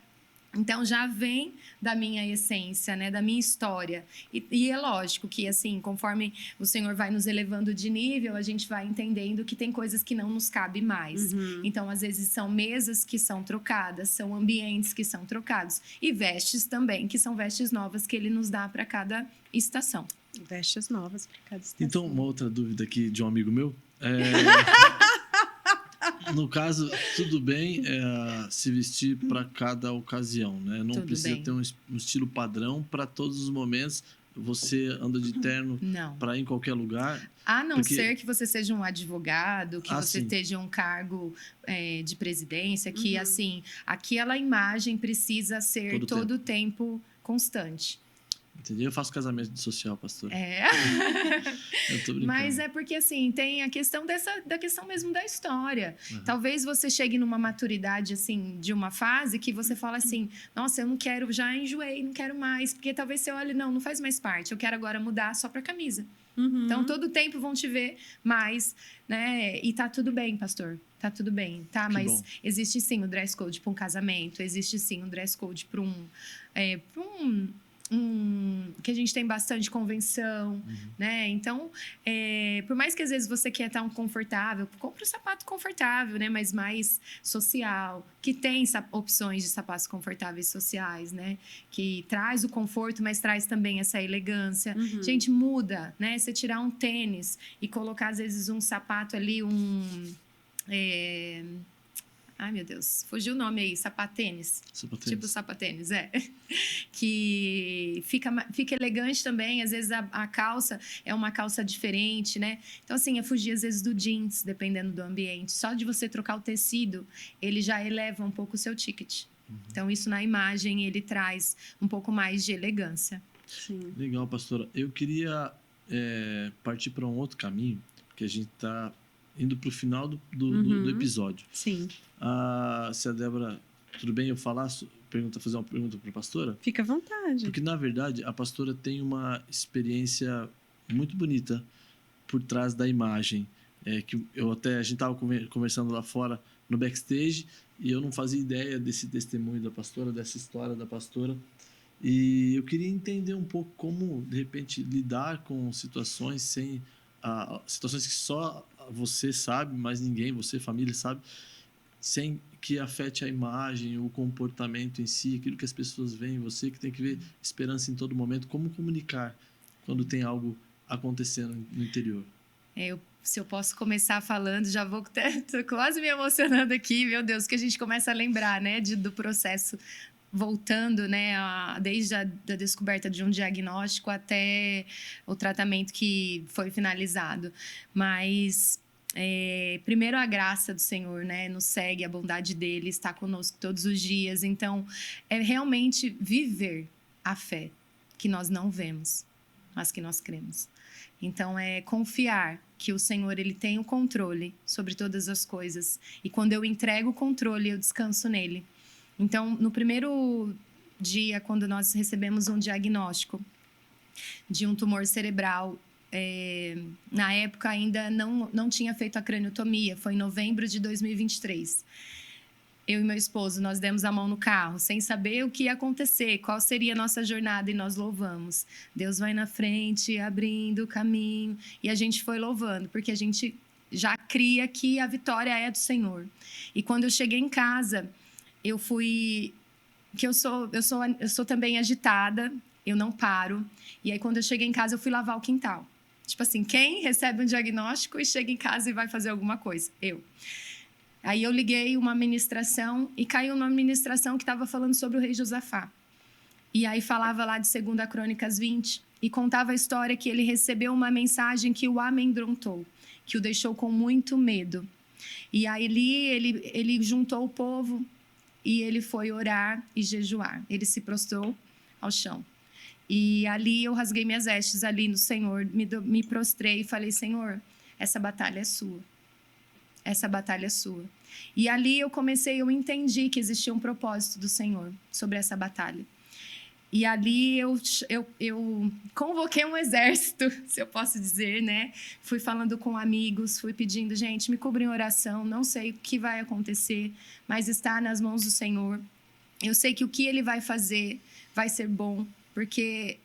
Então, já vem da minha essência, né? Da minha história. E é lógico que, assim, conforme o Senhor vai nos elevando de nível, a gente vai entendendo que tem coisas que não nos cabem mais. Então, às vezes, são mesas que são trocadas, são ambientes que são trocados. E vestes também, que são vestes novas que Ele nos dá para cada estação. Vestes novas para cada estação. Então, uma outra dúvida aqui de um amigo meu. No caso, tudo bem se vestir para cada ocasião, né? Não Tudo precisa bem. ter um estilo padrão para todos os momentos. você anda de terno Não. para ir em qualquer lugar? A não Porque- ser que você seja um advogado, que você sim. esteja um cargo de presidência, que, Uhum. assim, aquela imagem precisa ser Todo todo o tempo constante. Entendi. Eu faço casamento social, pastor. É. Eu tô brincando. Mas é porque, assim, tem a questão da questão mesmo da história. Uhum. Talvez você chegue numa maturidade, assim, de uma fase que você fala assim, nossa, eu não quero, já enjoei, não quero mais. Porque talvez você olhe, não faz mais parte. Eu quero agora mudar só pra camisa. Uhum. Então, todo tempo vão te ver mais, né? E tá tudo bem, pastor. Tá tudo bem, tá? Que Mas bom. existe sim o dress code para um casamento, existe sim o dress code para que a gente tem bastante convenção, né? Então, por mais que às vezes você quer estar confortável, compra um sapato confortável, né? Mas mais social, que tem opções de sapatos confortáveis sociais, né? Que traz o conforto, mas traz também essa elegância. Uhum. Gente, muda, né? Você tirar um tênis e colocar, às vezes, um sapato ali, ai, meu Deus, fugiu o nome aí, sapatênis. Sapatênis. Tipo sapatênis, que fica elegante também, às vezes a calça é uma calça diferente, né? Então, assim, é fugir às vezes do jeans, dependendo do ambiente. Só de você trocar o tecido, ele já eleva um pouco o seu ticket. Então, isso na imagem, ele traz um pouco mais de elegância. Sim. Legal, pastora. Eu queria partir para um outro caminho, porque a gente está indo para o final do episódio. Sim. Se a Débora, tudo bem eu falar, fazer uma pergunta para a pastora? Fica à vontade. Porque, na verdade, a pastora tem uma experiência muito bonita por trás da imagem. Que a gente estava conversando lá fora no backstage e eu não fazia ideia desse testemunho da pastora, dessa história da pastora. E eu queria entender um pouco como, de repente, lidar com situações situações que só você sabe, mas ninguém, você, família, sabe, sem que afete a imagem, o comportamento em si, aquilo que as pessoas veem, você que tem que ver esperança em todo momento, como comunicar quando tem algo acontecendo no interior. Se eu posso começar falando, já vou tô quase me emocionando aqui, meu Deus, que a gente começa a lembrar, né, do processo voltando, né, desde a descoberta de um diagnóstico até o tratamento que foi finalizado. Mas primeiro a graça do Senhor, né, nos segue, a bondade dele está conosco todos os dias. Então, é realmente viver a fé que nós não vemos, mas que nós cremos. Então, é confiar que o Senhor ele tem o controle sobre todas as coisas. E quando eu entrego o controle, eu descanso nele. Então, no primeiro dia, quando nós recebemos um diagnóstico de um tumor cerebral, na época ainda não tinha feito a craniotomia, foi em novembro de 2023. Eu e meu esposo, nós demos a mão no carro, sem saber o que ia acontecer, qual seria a nossa jornada, e nós louvamos. Deus vai na frente, abrindo o caminho, e a gente foi louvando, porque a gente já cria que a vitória é do Senhor. E quando eu cheguei em casa, eu sou também agitada, eu não paro. E aí, quando eu cheguei em casa, eu fui lavar o quintal. Tipo assim, quem recebe um diagnóstico e chega em casa e vai fazer alguma coisa? Eu. Aí eu liguei uma ministração e caiu uma ministração que estava falando sobre o rei Josafá. E aí falava lá de 2 Crônicas 20 e contava a história que ele recebeu uma mensagem que o amedrontou, que o deixou com muito medo. E aí ele juntou o povo e ele foi orar e jejuar. Ele se prostrou ao chão. E ali eu rasguei minhas vestes ali no Senhor, me prostrei e falei, Senhor, essa batalha é sua. Essa batalha é sua. E ali eu entendi que existia um propósito do Senhor sobre essa batalha. E ali eu convoquei um exército, se eu posso dizer, né? Fui falando com amigos, fui pedindo, gente, me cobrem em oração, não sei o que vai acontecer, mas está nas mãos do Senhor. Eu sei que o que Ele vai fazer vai ser bom, porque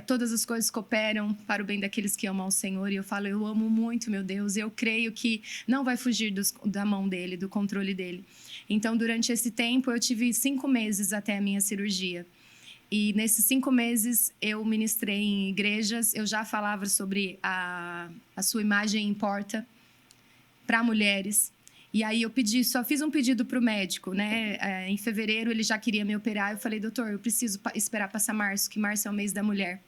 todas as coisas cooperam para o bem daqueles que amam o Senhor. E eu falo, eu amo muito, meu Deus. Eu creio que não vai fugir da mão dEle, do controle dEle. Então, durante esse tempo, eu tive 5 meses até a minha cirurgia. E nesses 5 meses, eu ministrei em igrejas. Eu já falava sobre a sua imagem importa para mulheres. E aí eu só fiz um pedido para o médico, né? Em fevereiro ele já queria me operar. Eu falei, doutor, eu preciso esperar passar março, que março é o mês da mulher.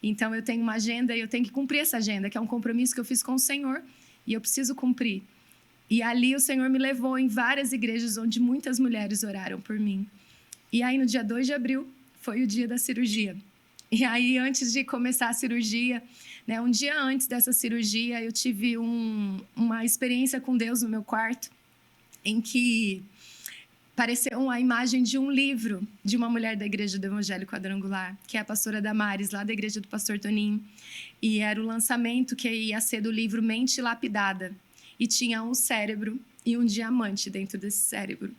Então eu tenho uma agenda e eu tenho que cumprir essa agenda, que é um compromisso que eu fiz com o Senhor e eu preciso cumprir. E ali o Senhor me levou em várias igrejas onde muitas mulheres oraram por mim. E aí no dia 2 de abril foi o dia da cirurgia. E aí antes de começar a cirurgia, né, um dia antes dessa cirurgia, eu tive uma experiência com Deus no meu quarto, em que apareceu a imagem de um livro de uma mulher da Igreja do Evangelho Quadrangular, que é a pastora Damares, lá da Igreja do Pastor Toninho. E era o lançamento que ia ser do livro Mente Lapidada. E tinha um cérebro e um diamante dentro desse cérebro.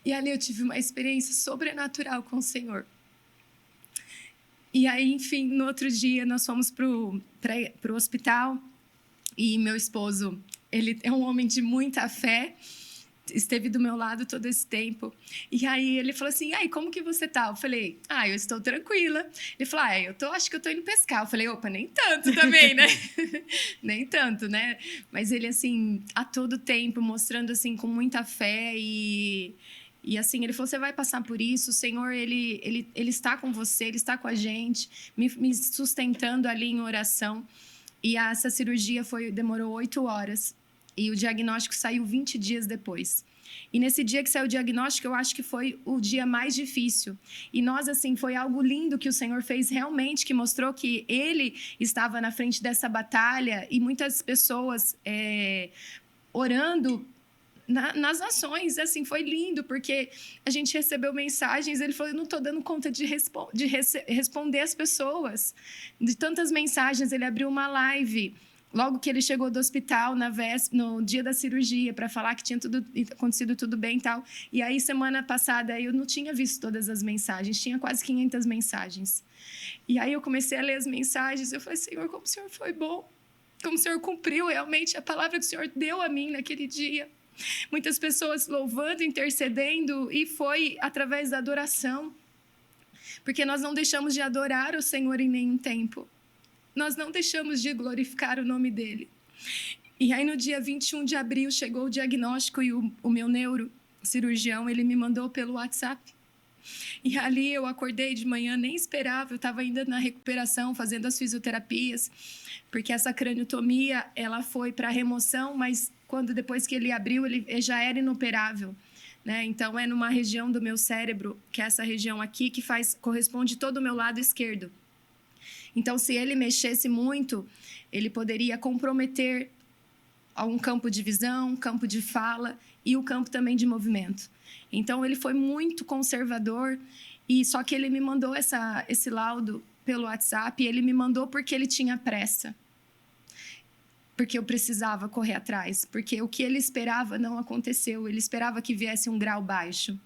E ali eu tive uma experiência sobrenatural com o Senhor. E aí, enfim, no outro dia, nós fomos pro hospital. E meu esposo, ele é um homem de muita fé, esteve do meu lado todo esse tempo. E aí ele falou assim, aí, como que você tá? Eu falei, eu estou tranquila. Ele falou, acho que eu tô indo pescar. Eu falei, opa, nem tanto também, né? Nem tanto, né? Mas ele, assim, a todo tempo, mostrando, assim, com muita fé e assim, ele falou, você vai passar por isso, o Senhor, ele está com você, ele está com a gente, me sustentando ali em oração. E essa cirurgia demorou 8 horas. E o diagnóstico saiu 20 dias depois. E nesse dia que saiu o diagnóstico, eu acho que foi o dia mais difícil. E nós, assim, foi algo lindo que o Senhor fez realmente, que mostrou que Ele estava na frente dessa batalha e muitas pessoas orando nas nações. Assim, foi lindo, porque a gente recebeu mensagens, ele falou, eu não estou dando conta de responder as pessoas. De tantas mensagens, ele abriu uma live logo que ele chegou do hospital, no dia da cirurgia, para falar que tinha acontecido tudo bem e tal. E aí, semana passada, eu não tinha visto todas as mensagens, tinha quase 500 mensagens. E aí eu comecei a ler as mensagens, eu falei, Senhor, como o Senhor foi bom, como o Senhor cumpriu realmente a palavra que o Senhor deu a mim naquele dia. Muitas pessoas louvando, intercedendo, e foi através da adoração. Porque nós não deixamos de adorar o Senhor em nenhum tempo. Nós não deixamos de glorificar o nome dele. E aí, no dia 21 de abril, chegou o diagnóstico e o meu neurocirurgião, ele me mandou pelo WhatsApp. E ali eu acordei de manhã, nem esperava, eu estava ainda na recuperação, fazendo as fisioterapias, porque essa craniotomia, ela foi para remoção, mas depois que ele abriu, ele já era inoperável. Né? Então, é numa região do meu cérebro, que é essa região aqui, que corresponde todo o meu lado esquerdo. Então, se ele mexesse muito, ele poderia comprometer um campo de visão, um campo de fala e o campo também de movimento. Então, ele foi muito conservador, só que ele me mandou esse laudo pelo WhatsApp, e ele me mandou porque ele tinha pressa. Porque eu precisava correr atrás, porque o que ele esperava não aconteceu, ele esperava que viesse um grau baixo.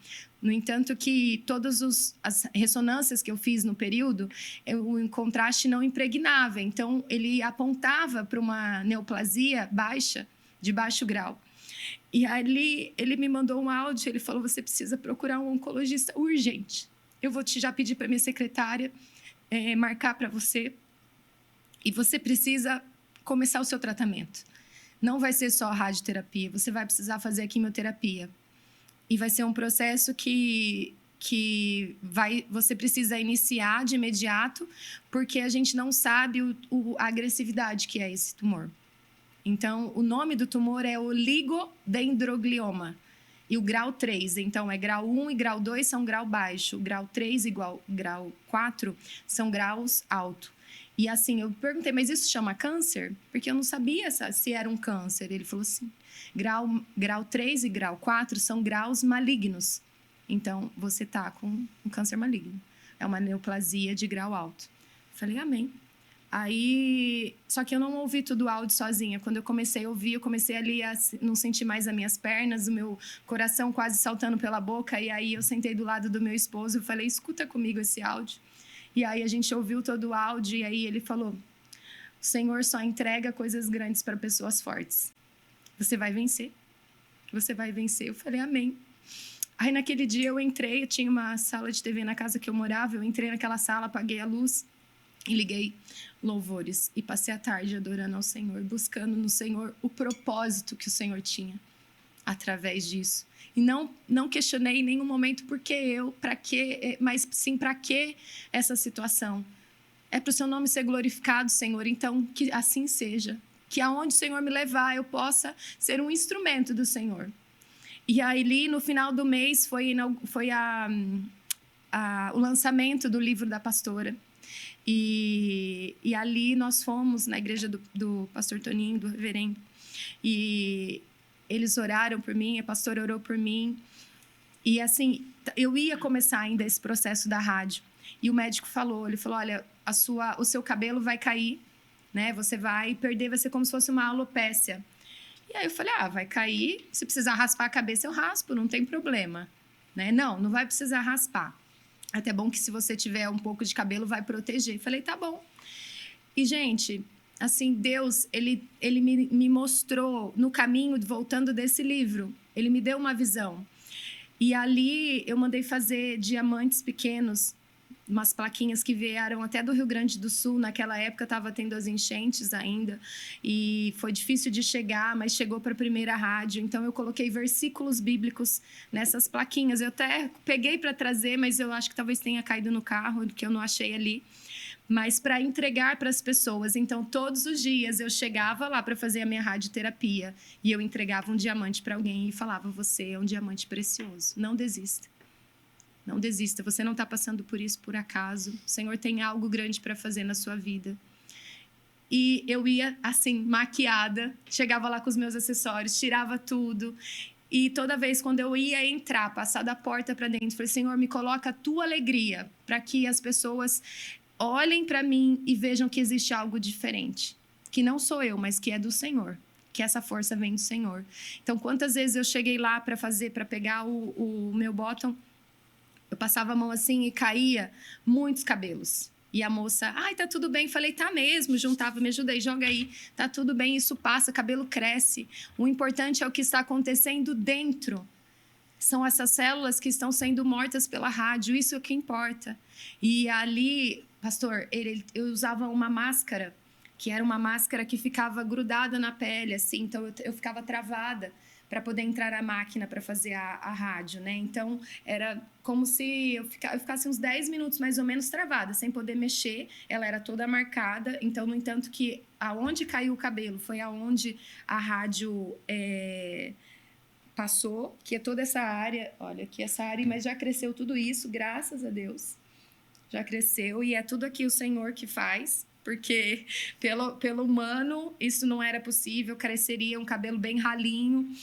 No entanto, que todas as ressonâncias que eu fiz no período, o contraste não impregnava, então ele apontava para uma neoplasia baixa, de baixo grau. E ali ele me mandou um áudio, ele falou, você precisa procurar um oncologista urgente. Eu vou já pedir para minha secretária marcar para você, e você precisa começar o seu tratamento. Não vai ser só radioterapia, você vai precisar fazer a quimioterapia. E vai ser um processo que você precisa iniciar de imediato, porque a gente não sabe a agressividade que é esse tumor. Então, o nome do tumor é oligodendroglioma. E o grau 3, então, é grau 1 e grau 2 são grau baixo. Grau 3 igual grau 4 são graus alto. E assim, eu perguntei, mas isso chama câncer? Porque eu não sabia se era um câncer. Ele falou assim, grau 3 e grau 4 são graus malignos. Então, você está com um câncer maligno. É uma neoplasia de grau alto. Eu falei, amém. Aí, só que eu não ouvi todo o áudio sozinha. Quando eu comecei a ouvir, eu comecei ali a não sentir mais as minhas pernas, o meu coração quase saltando pela boca. E aí, eu sentei do lado do meu esposo e falei, escuta comigo esse áudio. E aí a gente ouviu todo o áudio e aí ele falou, o Senhor só entrega coisas grandes para pessoas fortes. Você vai vencer. Você vai vencer. Eu falei, amém. Aí naquele dia eu tinha uma sala de TV na casa que eu morava, eu entrei naquela sala, apaguei a luz E liguei louvores e passei a tarde adorando ao Senhor, buscando no Senhor o propósito que o Senhor tinha através disso. E não questionei em nenhum momento por que eu, para quê, mas sim para que essa situação. É para o seu nome ser glorificado, Senhor, então que assim seja. Que aonde o Senhor me levar, eu possa ser um instrumento do Senhor. E aí, no final do mês, foi o lançamento do livro da pastora. E ali nós fomos na igreja do pastor Toninho, do reverendo. E eles oraram por mim, a pastora orou por mim. E assim, eu ia começar ainda esse processo da rádio. E o médico falou, ele falou, olha, o seu cabelo vai cair, né? Você vai perder, vai ser como se fosse uma alopécia. E aí eu falei, vai cair, se precisar raspar a cabeça, eu raspo, não tem problema. Né? Não vai precisar raspar. Até bom que se você tiver um pouco de cabelo, vai proteger. Falei, tá bom. E, gente, assim, Deus, ele me mostrou no caminho, voltando desse livro, ele me deu uma visão. E ali eu mandei fazer diamantes pequenos, umas plaquinhas que vieram até do Rio Grande do Sul. Naquela época estava tendo as enchentes ainda e foi difícil de chegar, mas chegou para a primeira rádio. Então eu coloquei versículos bíblicos nessas plaquinhas. Eu até peguei para trazer, mas eu acho que talvez tenha caído no carro, que eu não achei ali. Mas para entregar para as pessoas. Então, todos os dias eu chegava lá para fazer a minha radioterapia e eu entregava um diamante para alguém e falava, você é um diamante precioso, não desista. Não desista, você não está passando por isso por acaso. O Senhor tem algo grande para fazer na sua vida. E eu ia, assim, maquiada, chegava lá com os meus acessórios, tirava tudo. E toda vez quando eu ia entrar, passar da porta para dentro, falei, Senhor, me coloca a tua alegria para que as pessoas olhem para mim e vejam que existe algo diferente. Que não sou eu, mas que é do Senhor. Que essa força vem do Senhor. Então, quantas vezes eu cheguei lá para pegar o meu bottom, eu passava a mão assim e caía muitos cabelos. E a moça, tá tudo bem. Falei, tá mesmo. Juntava, me ajudei, joga aí. Tá tudo bem, isso passa, cabelo cresce. O importante é o que está acontecendo dentro. São essas células que estão sendo mortas pela rádio, isso é o que importa. E ali, pastor, eu usava uma máscara, que era uma máscara que ficava grudada na pele, assim. Então eu ficava travada para poder entrar na máquina para fazer a rádio, né? Então, era como se eu ficasse uns 10 minutos mais ou menos travada, sem poder mexer. Ela era toda marcada. Então, no entanto, que aonde caiu o cabelo foi aonde a rádio passou, que é toda essa área. Olha, aqui essa área, mas já cresceu tudo isso, graças a Deus. Já cresceu e é tudo aqui o Senhor que faz. Porque pelo humano isso não era possível, cresceria um cabelo bem ralinho,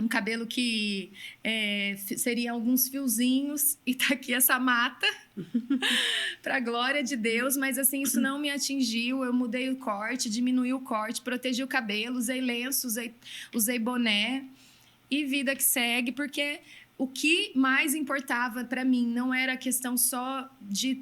um cabelo que seria alguns fiozinhos, e tá aqui essa mata, para a glória de Deus, mas assim, isso não me atingiu, eu mudei o corte, diminui o corte, protegi o cabelo, usei lenço, usei boné, e vida que segue, porque o que mais importava para mim não era a questão só de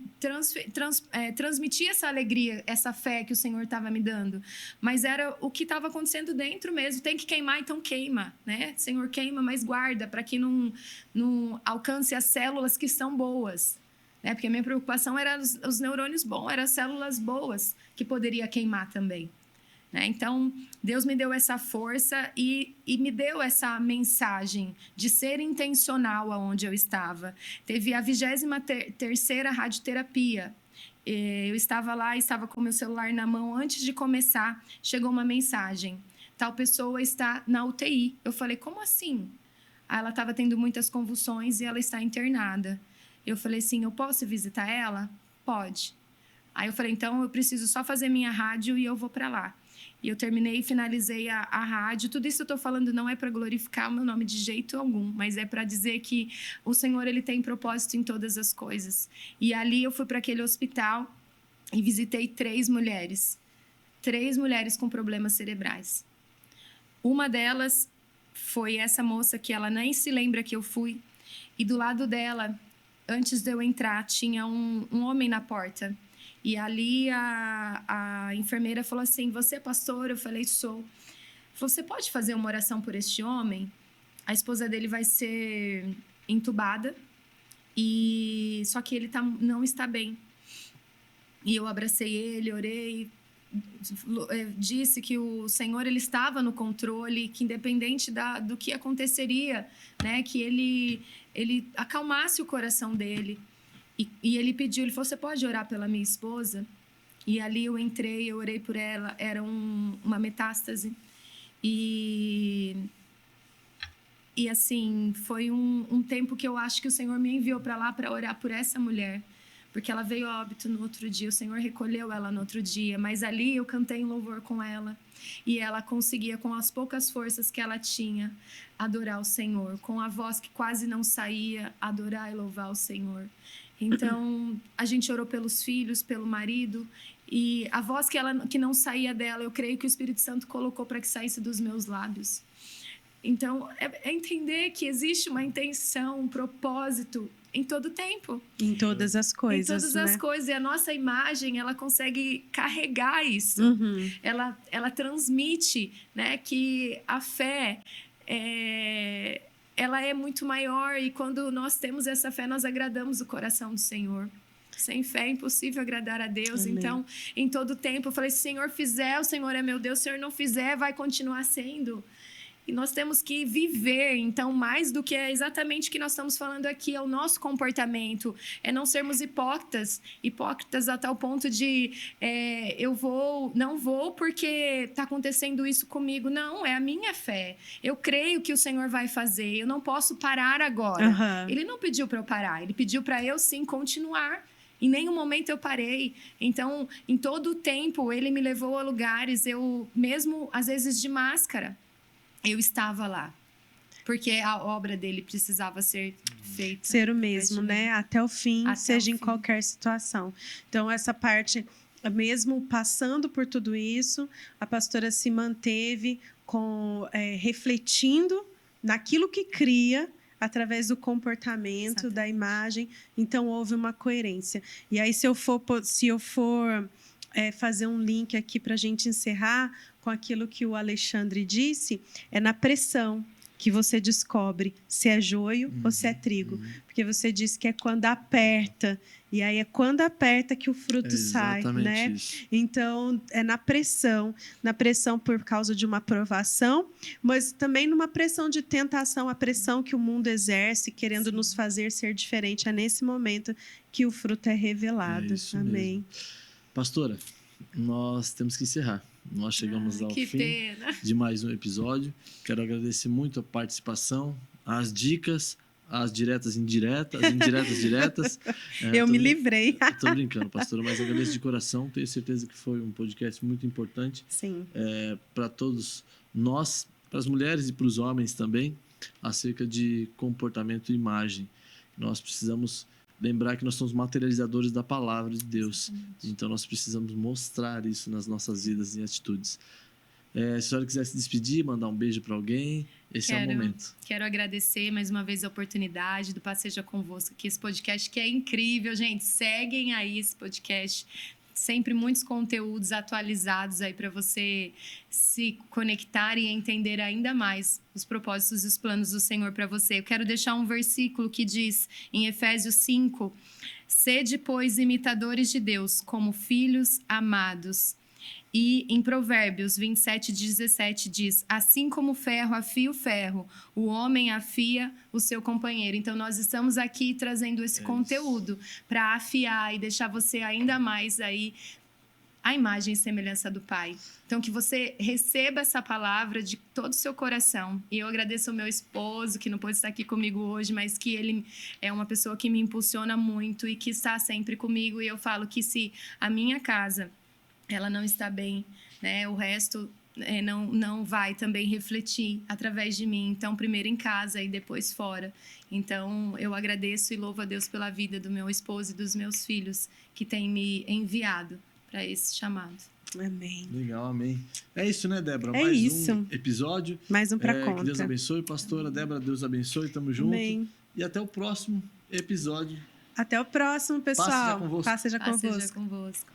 transmitir essa alegria, essa fé que o Senhor estava me dando, mas era o que estava acontecendo dentro mesmo. Tem que queimar, então queima, né? Senhor, queima, mas guarda para que não alcance as células que são boas, né? Porque a minha preocupação era os neurônios bons, eram as células boas que poderia queimar também. Então, Deus me deu essa força e me deu essa mensagem de ser intencional aonde eu estava. Teve a 23ª radioterapia. Eu estava lá, estava com o meu celular na mão. Antes de começar, chegou uma mensagem. Tal pessoa está na UTI. Eu falei, como assim? Ela estava tendo muitas convulsões e ela está internada. Eu falei assim, eu posso visitar ela? Pode. Aí eu falei, então eu preciso só fazer minha rádio e eu vou para lá. E eu terminei e finalizei a rádio. Tudo isso eu estou falando não é para glorificar o meu nome de jeito algum, mas é para dizer que o Senhor ele tem propósito em todas as coisas. E ali eu fui para aquele hospital e visitei 3 mulheres. 3 mulheres com problemas cerebrais. Uma delas foi essa moça que ela nem se lembra que eu fui. E do lado dela, antes de eu entrar, tinha um homem na porta. E ali a enfermeira falou assim, você é pastor? Eu falei, sou. Você pode fazer uma oração por este homem? A esposa dele vai ser entubada, só que ele não está bem. E eu abracei ele, orei, disse que o Senhor ele estava no controle, que independente do que aconteceria, né, que ele acalmasse o coração dele. E ele pediu, ele falou, você pode orar pela minha esposa? E ali eu entrei, eu orei por ela, era uma metástase. E assim, foi um tempo que eu acho que o Senhor me enviou para lá para orar por essa mulher. Porque ela veio a óbito no outro dia, o Senhor recolheu ela no outro dia. Mas ali eu cantei em louvor com ela. E ela conseguia, com as poucas forças que ela tinha, adorar o Senhor. Com a voz que quase não saía, adorar e louvar o Senhor. Então, a gente orou pelos filhos, pelo marido. E a voz que não saía dela, eu creio que o Espírito Santo colocou para que saísse dos meus lábios. Então, é entender que existe uma intenção, um propósito em todo tempo. Em todas as coisas, em todas as coisas. E a nossa imagem, ela consegue carregar isso. Ela transmite, né, que a fé ela é muito maior. E quando nós temos essa fé, nós agradamos o coração do Senhor. Sem fé é impossível agradar a Deus. Amém. Então, em todo tempo, eu falei, se o Senhor fizer, o Senhor é meu Deus. Se o Senhor não fizer, vai continuar sendo. E nós temos que viver, então, mais do que é exatamente o que nós estamos falando aqui, é o nosso comportamento, é não sermos hipócritas a tal ponto de não vou porque está acontecendo isso comigo. Não, é a minha fé. Eu creio que o Senhor vai fazer, eu não posso parar agora. Ele não pediu para eu parar, ele pediu para eu, sim, continuar. Em nenhum momento eu parei. Então, em todo o tempo, ele me levou a lugares, eu mesmo, às vezes, de máscara, eu estava lá, porque a obra dele precisava ser feita. Ser o mesmo, né? Até o fim, seja em qualquer situação. Então, essa parte, mesmo passando por tudo isso, a pastora se manteve refletindo naquilo que cria, através do comportamento, exatamente, da imagem. Então, houve uma coerência. E aí, se eu for fazer um link aqui para a gente encerrar com aquilo que o Alexandre disse, é na pressão que você descobre se é joio ou se é trigo. Porque você disse que é quando aperta, e aí é quando aperta que o fruto sai, né? Isso. Então, é na pressão por causa de uma provação, mas também numa pressão de tentação, a pressão que o mundo exerce, querendo nos fazer ser diferente. É nesse momento que o fruto é revelado. Amém. Mesmo. Pastora, nós temos que encerrar. Nós chegamos ao fim de mais um episódio. Quero agradecer muito a participação, as dicas, as diretas indiretas, as indiretas diretas. Eu me livrei. Estou brincando, pastora, mas agradeço de coração. Tenho certeza que foi um podcast muito importante. Sim. Para todos nós, para as mulheres e para os homens também, acerca de comportamento e imagem. Nós precisamos lembrar que nós somos materializadores da palavra de Deus. Exatamente. Então, nós precisamos mostrar isso nas nossas vidas e atitudes. Se a senhora quiser se despedir, mandar um beijo para alguém, esse é o momento. Quero agradecer mais uma vez a oportunidade do Paz Seja Convosco, que esse podcast que é incrível, gente. Seguem aí esse podcast. Sempre muitos conteúdos atualizados aí para você se conectar e entender ainda mais os propósitos e os planos do Senhor para você. Eu quero deixar um versículo que diz em Efésios 5: sede, pois, imitadores de Deus, como filhos amados. E em Provérbios 27:17 diz: assim como o ferro afia o ferro, o homem afia o seu companheiro. Então, nós estamos aqui trazendo esse conteúdo para afiar e deixar você ainda mais aí a imagem e semelhança do Pai. Então, que você receba essa palavra de todo o seu coração. E eu agradeço ao meu esposo, que não pôde estar aqui comigo hoje, mas que ele é uma pessoa que me impulsiona muito e que está sempre comigo. E eu falo que se a minha casa ela não está bem, né? O resto não vai também refletir através de mim. Então, primeiro em casa e depois fora. Então, eu agradeço e louvo a Deus pela vida do meu esposo e dos meus filhos que têm me enviado para esse chamado. Amém. Legal, amém. É isso, né, Débora? Um episódio. Mais um para conta. Que Deus abençoe, pastora Débora. Deus abençoe. Tamo junto. Amém. E até o próximo episódio. Até o próximo, pessoal. Paz seja convosco. Paz seja convosco.